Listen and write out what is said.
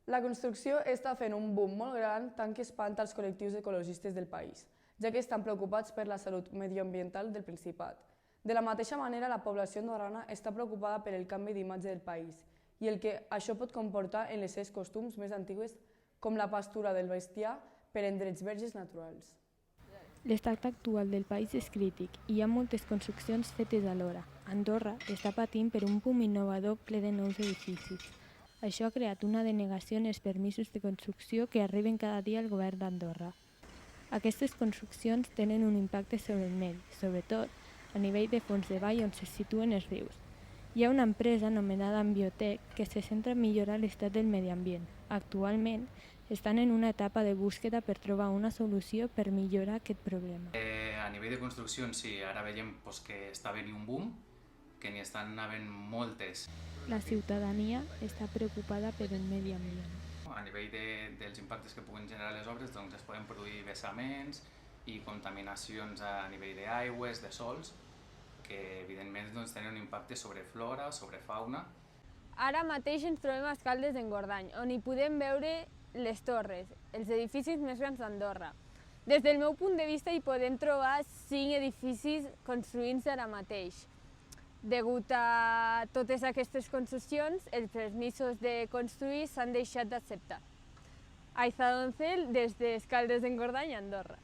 La construcció està fent un boom molt gran tant que espanta els col·lectius ecologistes del país, ja que estan preocupats per la salut medioambiental del Principat. De la mateixa manera, la població andorrana està preocupada per el canvi d'imatge del país i el que això pot comportar en les seves costums més antigues, com la pastura del bestiar per endrets verges naturals. L'estat actual del país és crític i hi ha moltes construccions fetes alhora. Andorra està patint per un boom innovador ple de nous edificis. Això ha creat una denegació en els permisos de construcció que arriben cada dia al govern d'Andorra. Aquestes construccions tenen un impacte sobre el medi, sobretot a nivell de fons de vall on se situen els rius. Hi ha una empresa anomenada Ambiotech que se centra en millorar l'estat del medi ambient. Actualment estan en una etapa de búsqueda per trobar una solució per millorar aquest problema. A nivell de construccions, sí, ara veiem que està venint un boom, que n'hi estan havent moltes. La ciutadania està preocupada per el medi ambient. A nivell dels impactes que puguen generar les obres, doncs es poden produir vessaments i contaminacions a nivell d'aigües, de sols, que evidentment tenen un impacte sobre flora, sobre fauna. Ara mateix ens trobem a Escaldes d'Engordany, on hi podem veure les torres, els edificis més grans d'Andorra. Des del meu punt de vista hi podem trobar 5 edificis construint-se ara mateix. Degut a totes aquestes construccions, els permisos de construir s'han deixat d'acceptar. Aiza Doncel, des d'Escaldes d'Engordany, Andorra.